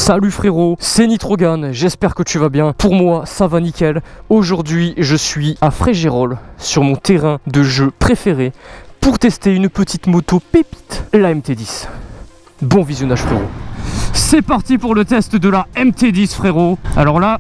Salut frérot, c'est Nitrogan, j'espère que tu vas bien. Pour moi, ça va nickel. Aujourd'hui, je suis à Frégérolles, sur mon terrain de jeu préféré, pour tester une petite moto pépite, la MT10. Bon visionnage frérot. C'est parti pour le test de la MT10 frérot. Alors là,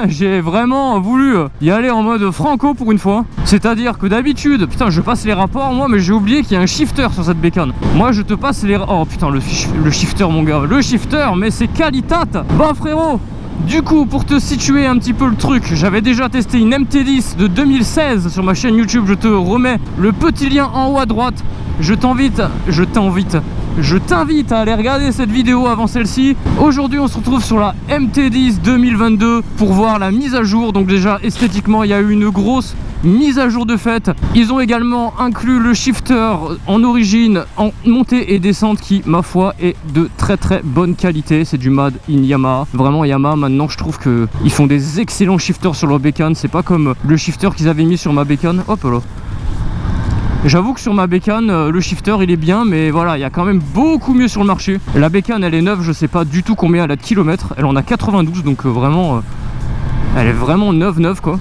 j'ai vraiment voulu y aller en mode franco pour une fois. C'est-à-dire que d'habitude, putain je passe les rapports moi, mais j'ai oublié qu'il y a un shifter sur cette bécane. Moi je te passe les... Oh putain le shifter mon gars, le shifter, mais c'est qualitat. Bon frérot, du coup pour te situer un petit peu le truc, j'avais déjà testé une MT10 de 2016 sur ma chaîne YouTube. Je te remets le petit lien en haut à droite. Je t'invite à aller regarder cette vidéo avant celle-ci. Aujourd'hui on se retrouve sur la MT10 2022 pour voir la mise à jour. Donc déjà esthétiquement il y a eu une grosse mise à jour de fait. Ils ont également inclus le shifter en origine en montée et descente qui ma foi est de très bonne qualité. C'est du Made in Yamaha. Vraiment Yamaha maintenant je trouve que ils font des excellents shifters sur leur bécane. C'est pas comme le shifter qu'ils avaient mis sur ma bécane. Hop là. J'avoue que sur ma bécane, le shifter il est bien, mais voilà, il y a quand même beaucoup mieux sur le marché. La bécane elle est neuve, je sais pas du tout combien elle a de kilomètres. Elle en a 92, donc vraiment, elle est vraiment neuve quoi.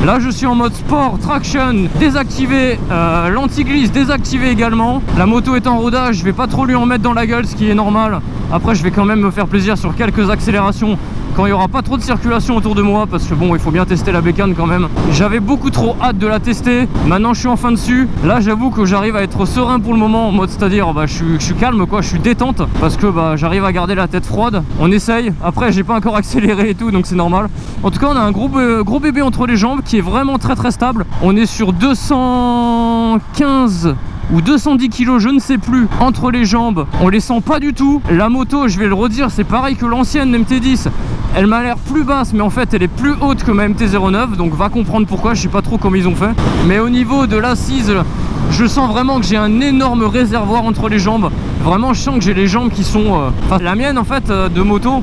Là je suis en mode sport, traction désactivé, l'anti-glisse désactivé également. La moto est en rodage, je vais pas trop lui en mettre dans la gueule, ce qui est normal. Après je vais quand même me faire plaisir sur quelques accélérations quand il n'y aura pas trop de circulation autour de moi, parce que bon il faut bien tester la bécane quand même. J'avais beaucoup trop hâte de la tester, maintenant je suis enfin dessus. Là j'avoue que j'arrive à être serein pour le moment, en mode c'est-à-dire je suis calme quoi, je suis détente, parce que j'arrive à garder la tête froide. On essaye, après j'ai pas encore accéléré et tout, donc c'est normal. En tout cas on a un gros bébé entre les jambes qui est vraiment très stable. On est sur 215 ou 210 kg, je ne sais plus, entre les jambes. On les sent pas du tout. La moto, je vais le redire, c'est pareil que l'ancienne MT10. Elle m'a l'air plus basse, mais en fait elle est plus haute que ma MT-09, donc va comprendre pourquoi, je sais pas trop comment ils ont fait. Mais au niveau de l'assise, je sens vraiment que j'ai un énorme réservoir entre les jambes. Vraiment je sens que j'ai les jambes qui sont... Enfin, la mienne en fait de moto,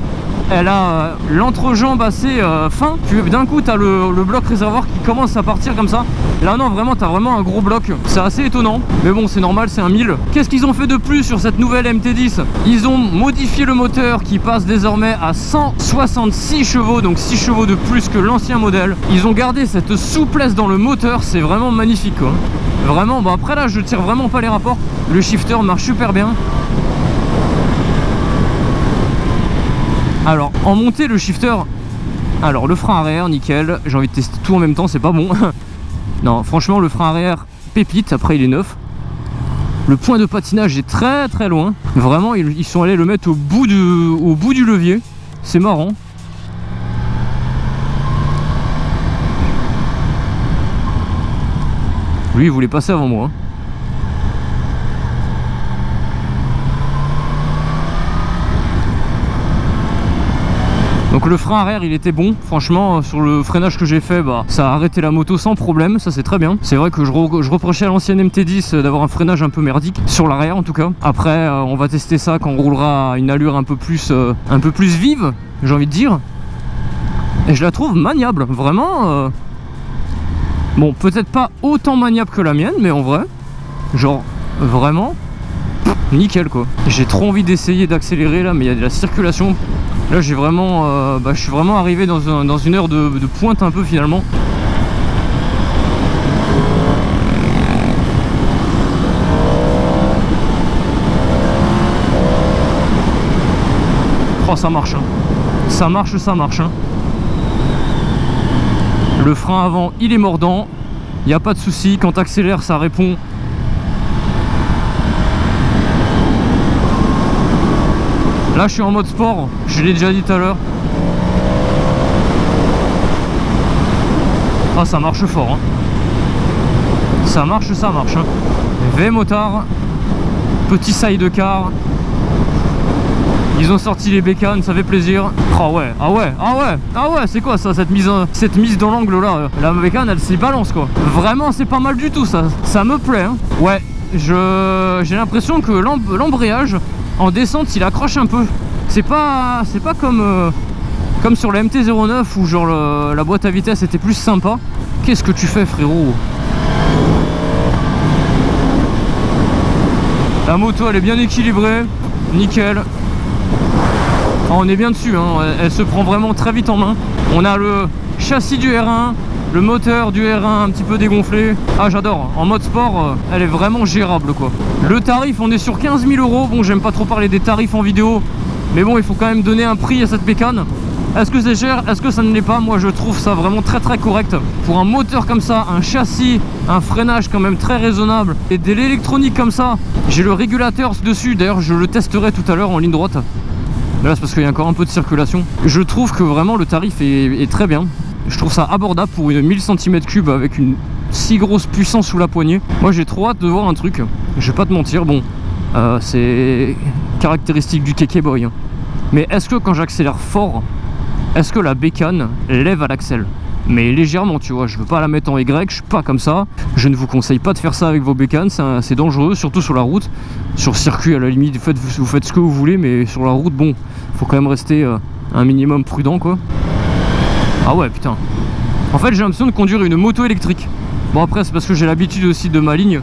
elle a l'entrejambe assez fin. Puis d'un coup t'as le bloc réservoir qui commence à partir comme ça. Là non vraiment t'as vraiment un gros bloc. C'est assez étonnant. Mais bon c'est normal, c'est un 1000. Qu'est-ce qu'ils ont fait de plus sur cette nouvelle MT10? Ils ont modifié le moteur qui passe désormais à 166 chevaux. Donc 6 chevaux de plus que l'ancien modèle. Ils ont gardé cette souplesse dans le moteur. C'est vraiment magnifique quoi. Vraiment bon après là je tire vraiment pas les rapports. Le shifter marche super bien. Alors en montée le shifter, alors le frein arrière nickel, j'ai envie de tester tout en même temps, c'est pas bon. Non franchement le frein arrière pépite, après il est neuf. Le point de patinage est très loin. Vraiment ils sont allés le mettre au bout du levier. C'est marrant. Lui il voulait passer avant moi. Donc le frein arrière il était bon, franchement sur le freinage que j'ai fait ça a arrêté la moto sans problème, ça c'est très bien. C'est vrai que je reprochais à l'ancienne MT10 d'avoir un freinage un peu merdique, sur l'arrière en tout cas. Après on va tester ça quand on roulera à une allure un peu plus vive, j'ai envie de dire. Et je la trouve maniable, vraiment. Bon peut-être pas autant maniable que la mienne, mais en vrai, genre vraiment nickel quoi. J'ai trop envie d'essayer d'accélérer là, mais il y a de la circulation. Là j'ai vraiment je suis vraiment arrivé dans une heure de pointe un peu finalement. Oh ça marche hein. Ça marche hein. Le frein avant il est mordant, il n'y a pas de souci, quand tu accélères ça répond. Là je suis en mode sport, je l'ai déjà dit tout à l'heure. Ah ça marche fort hein. Ça marche hein. V-motard, petit sidecar. Ils ont sorti les bécanes, ça fait plaisir. Ah ouais, c'est quoi ça, cette mise dans l'angle là. La bécane elle s'y balance quoi. Vraiment c'est pas mal du tout ça. Ça me plaît hein. Ouais, j'ai l'impression que l'embrayage en descente il accroche un peu. C'est pas comme sur la MT-09 où genre la boîte à vitesse était plus sympa. Qu'est-ce que tu fais frérot? La moto elle est bien équilibrée, nickel. On est bien dessus, hein. Elle se prend vraiment très vite en main. On a le châssis du R1, le moteur du R1 un petit peu dégonflé. Ah j'adore, en mode sport elle est vraiment gérable quoi. Le tarif on est sur 15 000 €. Bon j'aime pas trop parler des tarifs en vidéo, mais bon il faut quand même donner un prix à cette bécane. Est-ce que c'est cher? Est-ce que ça ne l'est pas? Moi je trouve ça vraiment très correct. Pour un moteur comme ça, un châssis, un freinage quand même très raisonnable et de l'électronique comme ça. J'ai le régulateur dessus, d'ailleurs je le testerai tout à l'heure en ligne droite. Mais là c'est parce qu'il y a encore un peu de circulation. Je trouve que vraiment le tarif est très bien. Je trouve ça abordable pour une 1000 cm3 avec une si grosse puissance sous la poignée. Moi j'ai trop hâte de voir un truc. Je vais pas te mentir, bon c'est caractéristique du Keke Boy, hein. Mais est-ce que quand j'accélère fort, est-ce que la bécane lève à l'axel? Mais légèrement, tu vois, je veux pas la mettre en Y, je suis pas comme ça. Je ne vous conseille pas de faire ça avec vos bécanes, c'est dangereux, surtout sur la route. Sur circuit, à la limite, vous faites ce que vous voulez, mais sur la route, bon, faut quand même rester un minimum prudent, quoi. Ah ouais, putain. En fait, j'ai l'impression de conduire une moto électrique. Bon, après, c'est parce que j'ai l'habitude aussi de ma ligne.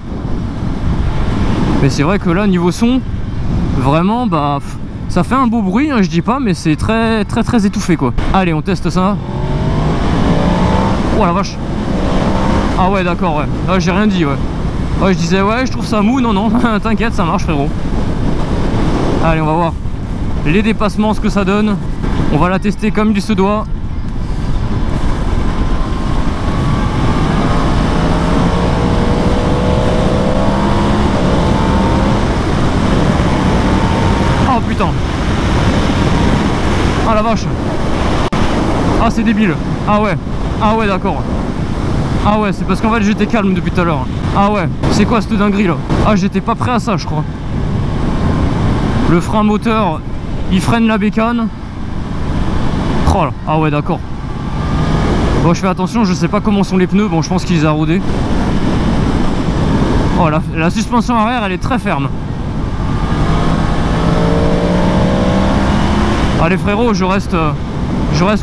Mais c'est vrai que là, niveau son, vraiment, bah... ça fait un beau bruit, hein, je dis pas, mais c'est très étouffé quoi. Allez, on teste ça. Oh la vache. Ah ouais, d'accord, ouais. Ah, j'ai rien dit, ouais. Ouais, je disais, ouais, je trouve ça mou. Non, t'inquiète, ça marche, frérot. Allez, on va voir les dépassements, ce que ça donne. On va la tester comme il se doit. Oh putain. Ah la vache. Ah c'est débile. Ah ouais d'accord. Ah ouais, c'est parce qu'en fait j'étais calme depuis tout à l'heure. Ah ouais, c'est quoi cette dinguerie là? Ah j'étais pas prêt à ça je crois. Le frein moteur il freine la bécane. Oh là. Ah ouais d'accord. Bon je fais attention, je sais pas comment sont les pneus. Bon je pense qu'ils les a rodés. Oh la suspension arrière elle est très ferme. Allez frérot, je reste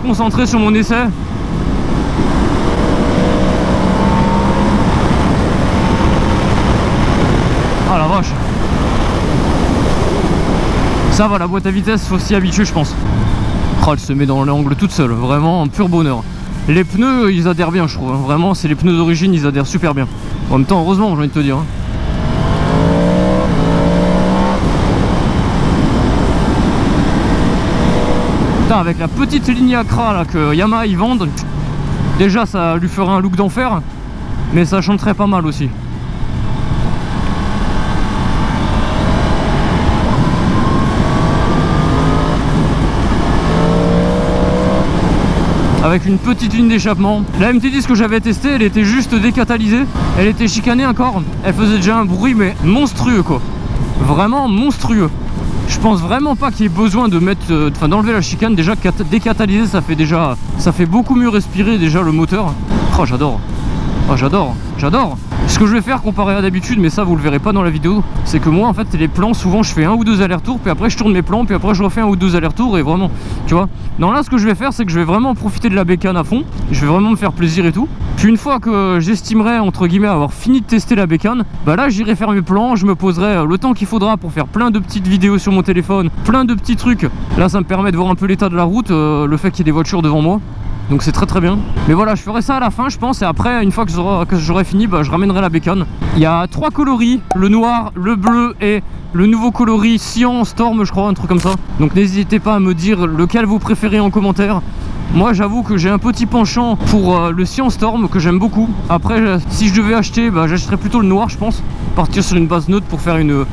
concentré sur mon essai. Ah la vache. Ça va, la boîte à vitesse, faut s'y habituer je pense. Oh, elle se met dans l'angle toute seule, vraiment un pur bonheur. Les pneus, ils adhèrent bien je trouve, hein. Vraiment, c'est les pneus d'origine, ils adhèrent super bien. En même temps, heureusement, j'ai envie de te dire, hein. Putain, avec la petite ligne Accra là, que Yamaha ils vendent, déjà ça lui ferait un look d'enfer, mais ça chanterait pas mal aussi. Avec une petite ligne d'échappement. La MT10 que j'avais testée, elle était juste décatalysée. Elle était chicanée encore. Elle faisait déjà un bruit mais monstrueux quoi. Vraiment monstrueux. Je pense vraiment pas qu'il y ait besoin de mettre, d'enlever la chicane. Déjà décatalyser ça fait beaucoup mieux respirer déjà le moteur. Oh j'adore. Oh j'adore. Ce que je vais faire comparé à d'habitude, mais ça vous le verrez pas dans la vidéo, c'est que moi en fait les plans souvent je fais 1 ou 2 allers-retours, puis après je tourne mes plans, puis après je refais 1 ou 2 allers-retours et vraiment, tu vois. Non là ce que je vais faire c'est que je vais vraiment profiter de la bécane à fond, je vais vraiment me faire plaisir et tout. Puis une fois que j'estimerai entre guillemets avoir fini de tester la bécane, bah là j'irai faire mes plans, je me poserai le temps qu'il faudra pour faire plein de petites vidéos sur mon téléphone, plein de petits trucs. Là ça me permet de voir un peu l'état de la route, le fait qu'il y ait des voitures devant moi. Donc c'est très bien. Mais voilà, je ferai ça à la fin je pense. Et après, une fois que j'aurai fini, bah, je ramènerai la bécane. Il y a 3 coloris, le noir, le bleu et le nouveau coloris Cyan Storm je crois, un truc comme ça. Donc n'hésitez pas à me dire lequel vous préférez en commentaire. Moi j'avoue que j'ai un petit penchant pour le Cyan Storm que j'aime beaucoup. Après si je devais acheter, bah, j'achèterais plutôt le noir je pense. Partir sur une base neutre pour faire une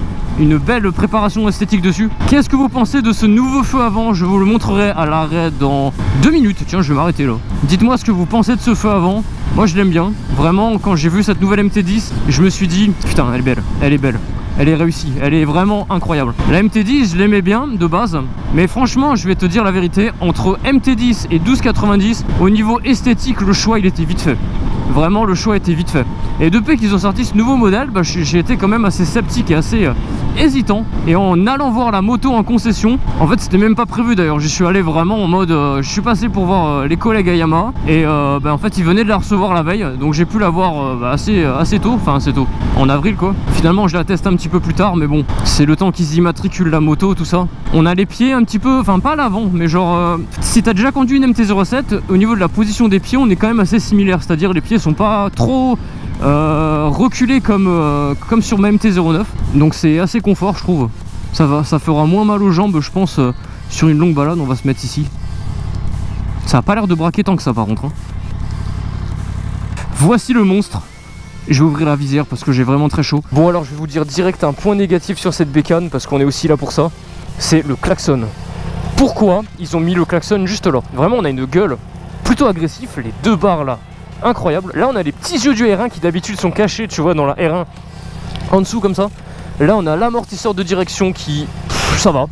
belle préparation esthétique dessus. Qu'est-ce que vous pensez de ce nouveau feu avant? Je vous le montrerai à l'arrêt dans 2 minutes. Tiens, je vais m'arrêter là. Dites-moi ce que vous pensez de ce feu avant. Moi je l'aime bien. Vraiment, quand j'ai vu cette nouvelle MT10, je me suis dit, putain, elle est belle, elle est belle. Elle est réussie, elle est vraiment incroyable. La MT10, je l'aimais bien de base, mais franchement, je vais te dire la vérité, entre MT10 et 1290, au niveau esthétique, le choix il était vite fait. Vraiment, le choix était vite fait. Et depuis qu'ils ont sorti ce nouveau modèle, bah, j'ai été quand même assez sceptique et assez hésitant. Et en allant voir la moto en concession, en fait c'était même pas prévu d'ailleurs, j'y suis allé vraiment en mode je suis passé pour voir les collègues à Yamaha et bah, en fait ils venaient de la recevoir la veille, donc j'ai pu la voir assez tôt, enfin assez tôt, en avril quoi. Finalement je la teste un petit peu plus tard, mais bon, c'est le temps qu'ils immatriculent la moto, tout ça. On a les pieds un petit peu, enfin pas à l'avant, mais genre si t'as déjà conduit une MT-07, au niveau de la position des pieds on est quand même assez similaire, c'est-à-dire les pieds sont pas trop reculés comme sur ma MT-09, donc c'est assez confort je trouve. Ça va, ça fera moins mal aux jambes je pense sur une longue balade. On va se mettre ici. Ça a pas l'air de braquer tant que ça par contre hein. Voici le monstre. Je vais ouvrir la visière parce que j'ai vraiment très chaud. Bon alors je vais vous dire direct un point négatif sur cette bécane, parce qu'on est aussi là pour ça. C'est le klaxon. Pourquoi ils ont mis le klaxon juste là? Vraiment on a une gueule plutôt agressive, les deux barres là, incroyable. Là on a les petits yeux du R1 qui d'habitude sont cachés, tu vois, dans la R1 en dessous comme ça. Là on a l'amortisseur de direction qui, ça va.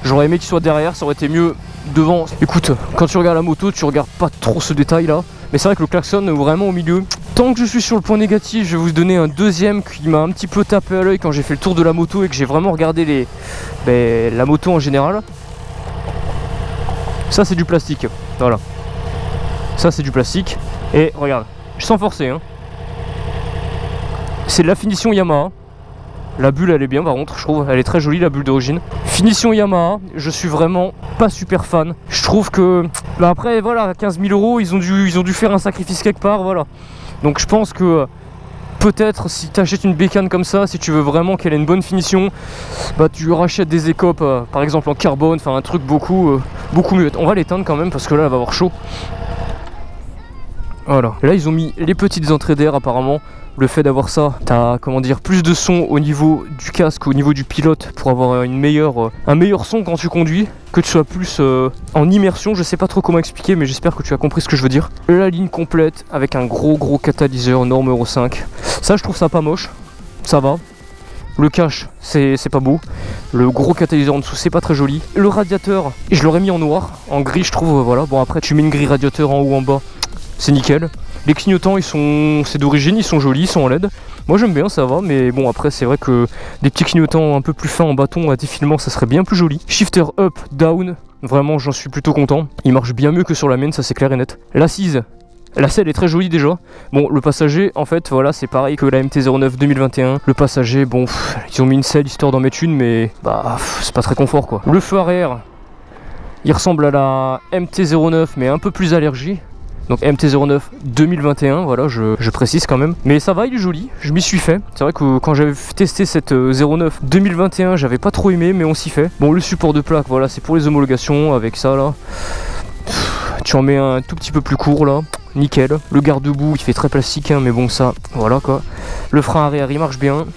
J'aurais aimé qu'il soit derrière, ça aurait été mieux devant. Écoute, quand tu regardes la moto, tu regardes pas trop ce détail là. Mais c'est vrai que le klaxon est vraiment au milieu. Tant que je suis sur le point négatif, je vais vous donner un deuxième qui m'a un petit peu tapé à l'œil quand j'ai fait le tour de la moto et que j'ai vraiment regardé la moto en général. Ça c'est du plastique, voilà. Ça c'est du plastique. Et regarde, sans forcer hein. C'est de la finition Yamaha. La bulle elle est bien par contre, je trouve, elle est très jolie la bulle d'origine. Finition Yamaha, je suis vraiment pas super fan. Je trouve que, bah après voilà, 15 000 €, ils ont dû faire un sacrifice quelque part, voilà. Donc je pense que peut-être si tu achètes une bécane comme ça, si tu veux vraiment qu'elle ait une bonne finition, bah tu rachètes des écopes, par exemple en carbone, enfin un truc beaucoup mieux. On va l'éteindre quand même parce que là elle va avoir chaud. Voilà, là ils ont mis les petites entrées d'air apparemment. Le fait d'avoir ça, t'as comment dire, plus de son au niveau du casque, au niveau du pilote, pour avoir un meilleur son quand tu conduis, que tu sois plus en immersion. Je sais pas trop comment expliquer, mais j'espère que tu as compris ce que je veux dire. La ligne complète avec un gros catalyseur norme Euro 5. Ça je trouve ça pas moche, ça va. Le cache c'est pas beau. Le gros catalyseur en dessous c'est pas très joli. Le radiateur, je l'aurais mis en noir, en gris je trouve, voilà. Bon après tu mets une grille radiateur en haut en bas, c'est nickel. Les clignotants c'est d'origine, ils sont jolis, ils sont en LED. Moi j'aime bien, ça va, mais bon après c'est vrai que des petits clignotants un peu plus fins en bâton à défilement ça serait bien plus joli. Shifter up, down, vraiment j'en suis plutôt content. Il marche bien mieux que sur la mienne, ça c'est clair et net. L'assise, la selle est très jolie déjà. Bon le passager en fait voilà c'est pareil que la MT-09 2021. Le passager bon ils ont mis une selle histoire d'en mettre une, mais bah c'est pas très confort quoi. Le feu arrière il ressemble à la MT-09 mais un peu plus allergie. Donc MT-09 2021, voilà, je précise quand même. Mais ça va, il est joli, je m'y suis fait. C'est vrai que quand j'avais testé cette 09 2021, j'avais pas trop aimé, mais on s'y fait. Bon, le support de plaque, voilà, c'est pour les homologations, avec ça là. Tu en mets un tout petit peu plus court là, nickel. Le garde-boue, il fait très plastique, hein, mais bon ça, voilà quoi. Le frein arrière, il marche bien.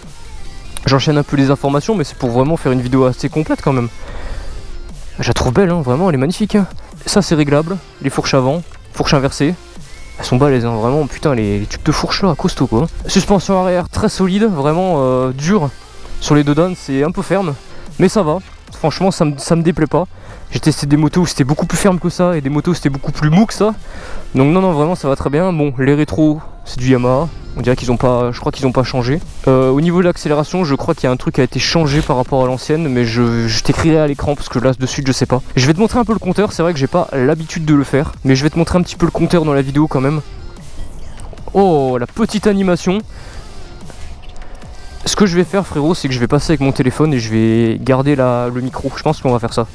J'enchaîne un peu les informations, mais c'est pour vraiment faire une vidéo assez complète quand même. Je la trouve belle, hein, vraiment, elle est magnifique. Hein. Ça c'est réglable, les fourches avant. Fourche inversée, elles sont balèzes hein, vraiment, putain les tubes de fourche là, costaud quoi. Suspension arrière très solide, vraiment dure. Sur les deux donnes c'est un peu ferme, mais ça va, franchement ça me déplaît pas. J'ai testé des motos où c'était beaucoup plus ferme que ça et des motos où c'était beaucoup plus mou que ça. Donc non vraiment ça va très bien. Bon les rétros c'est du Yamaha, on dirait qu'ils ont pas, je crois qu'ils ont pas changé. Au niveau de l'accélération je crois qu'il y a un truc qui a été changé par rapport à l'ancienne, mais je t'écrirai à l'écran parce que là de suite je sais pas. Je vais te montrer un peu le compteur, c'est vrai que j'ai pas l'habitude de le faire, mais je vais te montrer un petit peu le compteur dans la vidéo quand même. Oh la petite animation. Ce que je vais faire frérot c'est que je vais passer avec mon téléphone et je vais garder le micro, je pense qu'on va faire ça.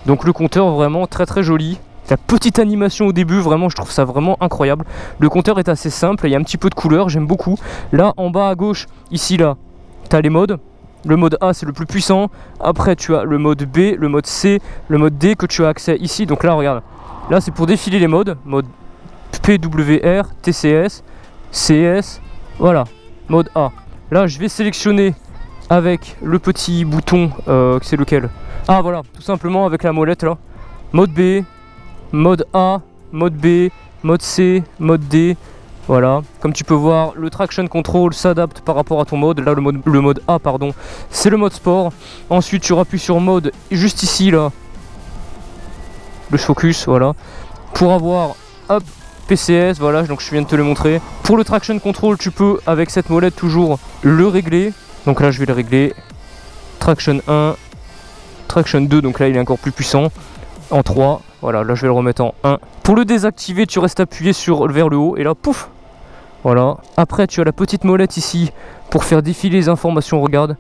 Donc le compteur vraiment très joli. La petite animation au début, vraiment je trouve ça vraiment incroyable. Le compteur est assez simple, il y a un petit peu de couleur, j'aime beaucoup. Là en bas à gauche, ici là, tu as les modes. Le mode A c'est le plus puissant. Après tu as le mode B, le mode C, le mode D que tu as accès ici. Donc là regarde, là c'est pour défiler les modes. Mode PWR, TCS, CS, voilà, mode A. Là je vais sélectionner avec le petit bouton, c'est lequel? Ah voilà, tout simplement avec la molette là. Mode B, mode A, mode B, mode C, mode D. Voilà, comme tu peux voir, le traction control s'adapte par rapport à ton mode. Là, le mode A, pardon, c'est le mode sport. Ensuite, tu appuies sur mode juste ici là. Le focus, voilà. pour avoir, hop, PCS, voilà, donc je viens de te le montrer. Pour le traction control, tu peux avec cette molette toujours le régler. Donc là je vais le régler. Traction 1, traction 2, donc là il est encore plus puissant. En 3, voilà, là je vais le remettre en 1. Pour le désactiver, tu restes appuyé vers le haut et là, pouf. Voilà. Après tu as la petite molette ici pour faire défiler les informations, regarde.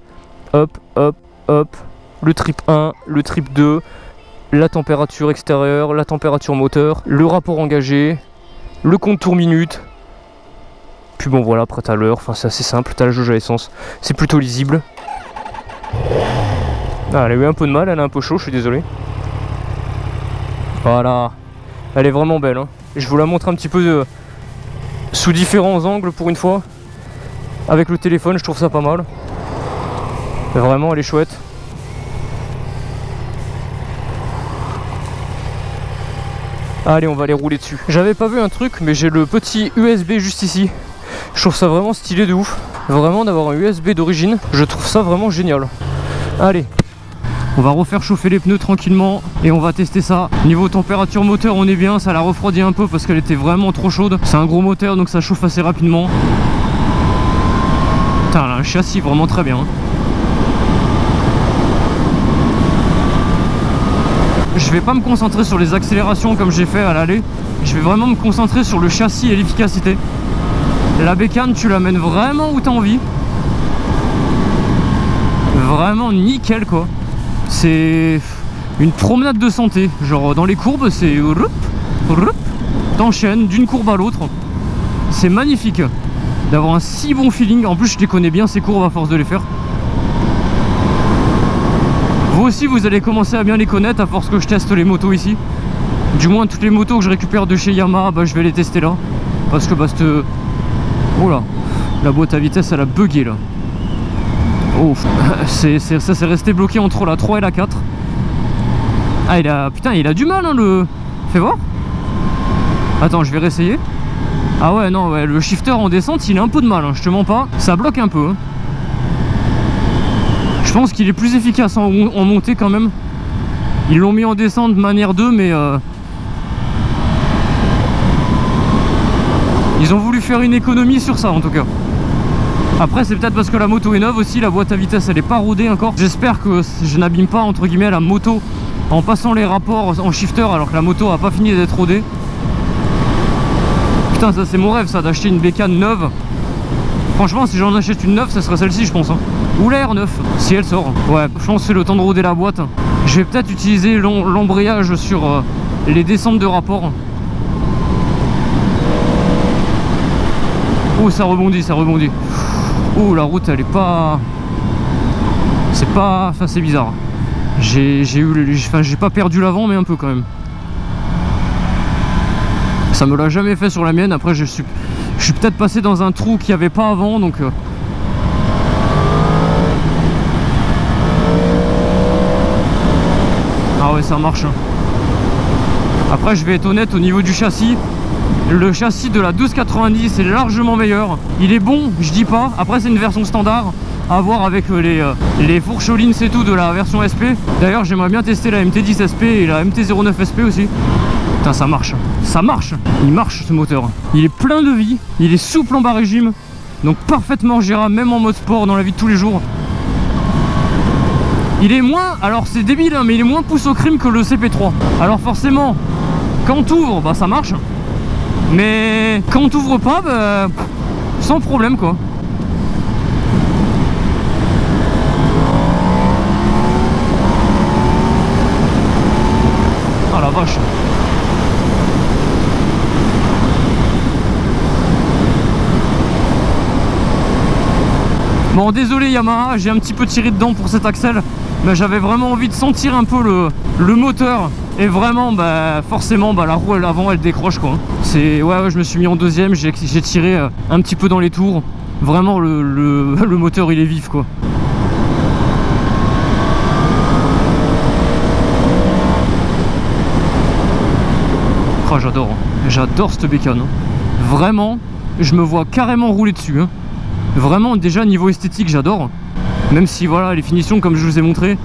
Hop, hop, hop. Le trip 1, le trip 2, la température extérieure, la température moteur, le rapport engagé, le compte tour minute. Puis bon voilà, après t'as l'heure, enfin c'est assez simple, t'as la jauge à essence, c'est plutôt lisible. Ah, elle a eu un peu de mal, elle est un peu chaud, je suis désolé. Voilà, elle est vraiment belle, hein. Je vous la montre un petit peu sous différents angles pour une fois. Avec le téléphone, je trouve ça pas mal. Vraiment, elle est chouette. Allez, on va aller rouler dessus. J'avais pas vu un truc, mais j'ai le petit USB juste ici. Je trouve ça vraiment stylé de ouf. Vraiment d'avoir un USB d'origine, je trouve ça vraiment génial. Allez, on va refaire chauffer les pneus tranquillement et on va tester ça. Niveau température moteur, on est bien, ça l'a refroidi un peu parce qu'elle était vraiment trop chaude. C'est un gros moteur donc ça chauffe assez rapidement. Putain, là, un châssis vraiment très bien. Je vais pas me concentrer sur les accélérations comme j'ai fait à l'aller. Je vais vraiment me concentrer sur le châssis et l'efficacité. La bécane, tu l'amènes vraiment où t'as envie. Vraiment nickel quoi. C'est une promenade de santé. Genre dans les courbes, c'est t'enchaînes d'une courbe à l'autre. C'est magnifique d'avoir un si bon feeling. En plus, je les connais bien ces courbes à force de les faire. Vous aussi vous allez commencer à bien les connaître à force que je teste les motos ici. Du moins toutes les motos que je récupère de chez Yamaha, bah, je vais les tester là. Parce que bah oh là, la boîte à vitesse elle a bugué là. Oh, ça s'est resté bloqué entre la 3 et la 4. Ah putain il a du mal hein, le... Fais voir. Attends, je vais réessayer. Ah ouais non ouais, le shifter en descente il a un peu de mal hein, je te mens pas. Ça bloque un peu hein. Je pense qu'il est plus efficace en montée quand même. Ils l'ont mis en descente de manière 2 mais ils ont voulu faire une économie sur ça en tout cas. Après c'est peut-être parce que la moto est neuve aussi, la boîte à vitesse elle est pas rodée encore. J'espère que je n'abîme pas entre guillemets la moto en passant les rapports en shifter alors que la moto a pas fini d'être rodée. Putain ça c'est mon rêve ça, d'acheter une bécane neuve. Franchement si j'en achète une neuve ça serait celle-ci je pense hein. Ou l'air neuf si elle sort. Ouais je pense que c'est le temps de roder la boîte. Je vais peut-être utiliser l'embrayage sur les descentes de rapport. Oh ça rebondit, ça rebondit. Oh la route elle est pas... C'est pas... Enfin c'est bizarre. J'ai pas perdu l'avant mais un peu quand même. Ça me l'a jamais fait sur la mienne. Après je suis peut-être passé dans un trou qu'il n'y avait pas avant donc... Ah ouais ça marche. Après je vais être honnête au niveau du châssis. Le châssis de la 1290 est largement meilleur. Il est bon, je dis pas. Après c'est une version standard à voir avec les fourcholines c'est tout de la version SP. D'ailleurs j'aimerais bien tester la MT10 SP et la MT09 SP aussi. Putain ça marche. Ça marche. Il marche ce moteur. Il est plein de vie. Il est souple en bas régime. Donc parfaitement gérable même en mode sport dans la vie de tous les jours. Il est moins, alors c'est débile hein, mais il est moins pousse au crime que le CP3. Alors forcément quand t'ouvres bah ça marche. Mais quand t'ouvres pas bah, sans problème quoi. Ah la vache. Bon désolé Yamaha, j'ai un petit peu tiré dedans pour cet axle. Mais j'avais vraiment envie de sentir un peu le moteur. Et vraiment bah forcément bah, la roue avant elle décroche quoi. C'est ouais je me suis mis en deuxième, j'ai tiré un petit peu dans les tours. Vraiment le moteur il est vif quoi. Oh j'adore, j'adore cette bécane. Vraiment, je me vois carrément rouler dessus hein. Vraiment déjà niveau esthétique j'adore. Même si voilà les finitions comme je vous ai montré.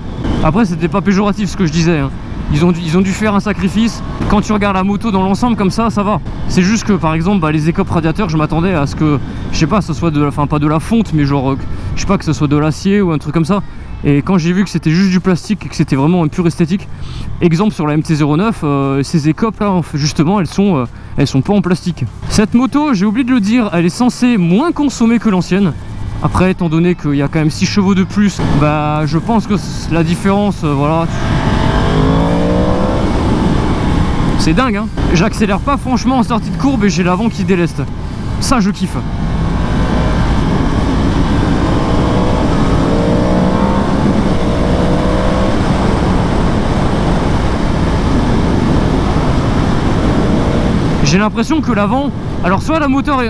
Après c'était pas péjoratif ce que je disais hein. Ils ont dû faire un sacrifice. Quand tu regardes la moto dans l'ensemble comme ça va. C'est juste que par exemple les écopes radiateurs, je m'attendais à ce que, je sais pas, ce soit pas de la fonte, mais genre, je sais pas, que ce soit de l'acier ou un truc comme ça. Et quand j'ai vu que c'était juste du plastique et que c'était vraiment un pur esthétique, exemple sur la MT-09, ces écopes là, justement, elles sont pas en plastique. Cette moto, j'ai oublié de le dire, elle est censée moins consommer que l'ancienne. Après, étant donné qu'il y a quand même 6 chevaux de plus, bah je pense que la différence, voilà. C'est dingue, hein. J'accélère pas franchement en sortie de courbe et j'ai l'avant qui déleste. Ça, je kiffe. J'ai l'impression que l'avant, alors soit le moteur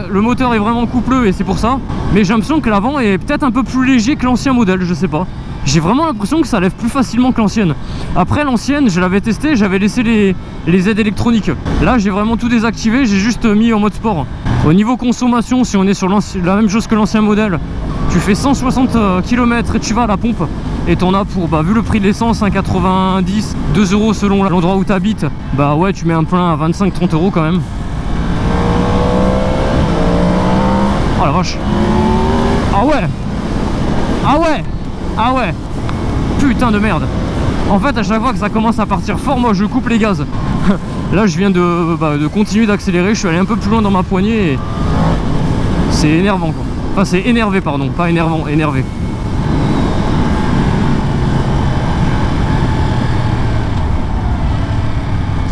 est vraiment coupleux et c'est pour ça, mais j'ai l'impression que l'avant est peut-être un peu plus léger que l'ancien modèle, je sais pas. J'ai vraiment l'impression que ça lève plus facilement que l'ancienne. Après l'ancienne, je l'avais testé, j'avais laissé les aides électroniques. Là j'ai vraiment tout désactivé, j'ai juste mis en mode sport. Au niveau consommation, si on est sur la même chose que l'ancien modèle, tu fais 160 km et tu vas à la pompe. Et t'en as pour, vu le prix de l'essence, 1,90, 2 € selon l'endroit où tu habites. Bah ouais, tu mets un plein à 25-30 € quand même. Oh la vache. Ah ouais. Ah ouais. Ah ouais. Putain de merde. En fait, à chaque fois que ça commence à partir fort, moi je coupe les gaz. Là je viens de continuer d'accélérer, je suis allé un peu plus loin dans ma poignée et c'est énervant quoi. Enfin c'est énervé, pardon, pas énervant, énervé.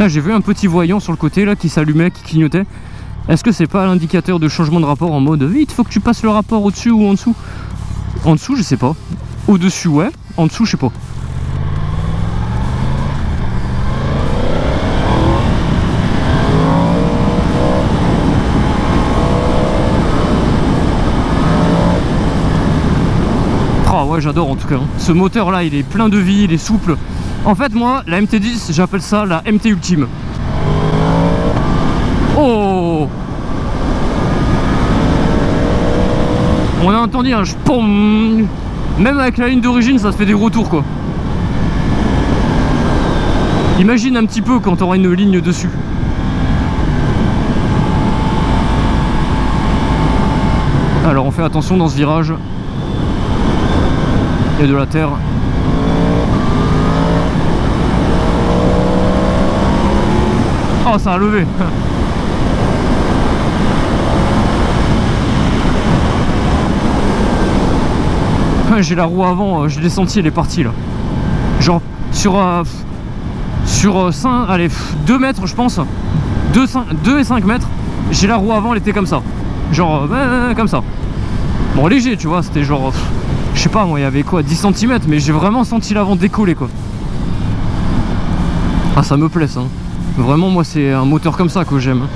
J'ai vu un petit voyant sur le côté là qui s'allumait, qui clignotait. Est-ce que c'est pas l'indicateur de changement de rapport en mode vite, faut que tu passes le rapport au-dessus ou en dessous? En dessous, je sais pas. Au-dessus, ouais. En dessous, je sais pas. Ah ouais, j'adore en tout cas. Ce moteur là, il est plein de vie, il est souple. En fait, moi, la MT10, j'appelle ça la MT ultime. Oh! On a entendu un chpom. Même avec la ligne d'origine, ça se fait des retours quoi. Imagine un petit peu quand tu auras une ligne dessus. Alors on fait attention dans ce virage. Il y a de la terre. Oh, ça a levé. J'ai la roue avant, je l'ai senti, elle est partie là. Genre sur 5, allez, 2 mètres je pense, 2 et 5 mètres, j'ai la roue avant, elle était comme ça. Genre comme ça. Bon, léger, tu vois, c'était genre, je sais pas moi, il y avait quoi, 10 cm, mais j'ai vraiment senti l'avant décoller quoi. Ah, ça me plaît ça. Vraiment, moi c'est un moteur comme ça que j'aime.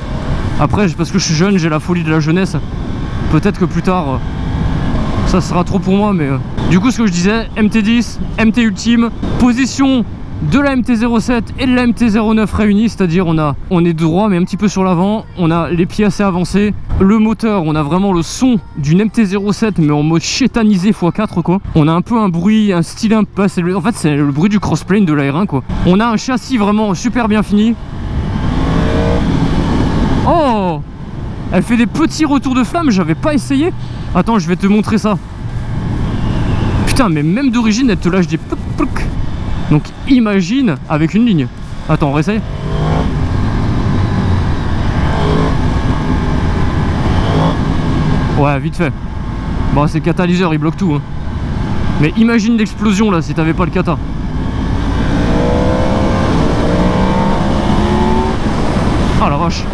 Après, parce que je suis jeune, j'ai la folie de la jeunesse. Peut-être que plus tard ça sera trop pour moi, mais du coup ce que je disais, MT10, MT ultime, position de la MT-07 et de la MT-09 réunis, c'est-à-dire on est droit mais un petit peu sur l'avant, on a les pieds assez avancés, le moteur, on a vraiment le son d'une MT-07 mais en mode chétanisé x4 quoi. On a un peu un bruit, un style un peu, en fait c'est le bruit du crossplane de la R1 quoi. On a un châssis vraiment super bien fini. Oh, elle fait des petits retours de flamme, j'avais pas essayé. Attends, je vais te montrer ça. Putain, mais même d'origine, elle te lâche des plouc plouc. Donc imagine avec une ligne. Attends, on réessaye. Ouais, vite fait. Bon, c'est le catalyseur, il bloque tout. Hein. Mais imagine l'explosion là si t'avais pas le cata. Ah la vache.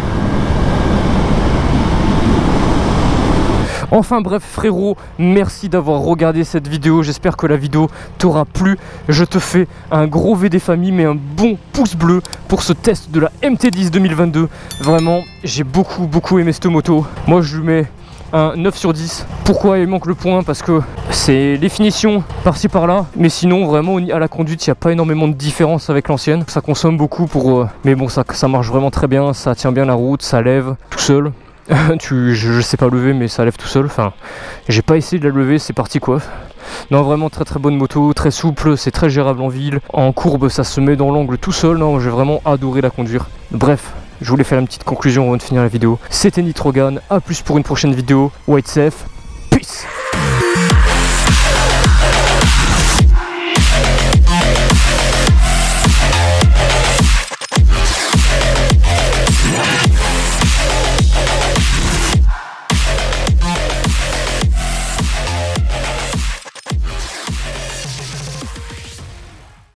Enfin bref frérot, merci d'avoir regardé cette vidéo, j'espère que la vidéo t'aura plu. Je te fais un gros V des familles, mais un bon pouce bleu pour ce test de la MT10 2022. Vraiment, j'ai beaucoup aimé cette moto. Moi je lui mets un 9 sur 10. Pourquoi il manque le point? Parce que c'est les finitions par-ci par-là, mais sinon vraiment à la conduite il n'y a pas énormément de différence avec l'ancienne. Ça consomme beaucoup pour... mais bon, ça marche vraiment très bien, ça tient bien la route, ça lève tout seul. Je sais pas lever mais ça lève tout seul. Enfin, j'ai pas essayé de la lever, c'est parti quoi. Non, vraiment très très bonne moto, très souple, c'est très gérable en ville. En courbe, ça se met dans l'angle tout seul. Non, j'ai vraiment adoré la conduire. Bref, je voulais faire une petite conclusion avant de finir la vidéo. C'était Nitrogan, à plus pour une prochaine vidéo. White safe,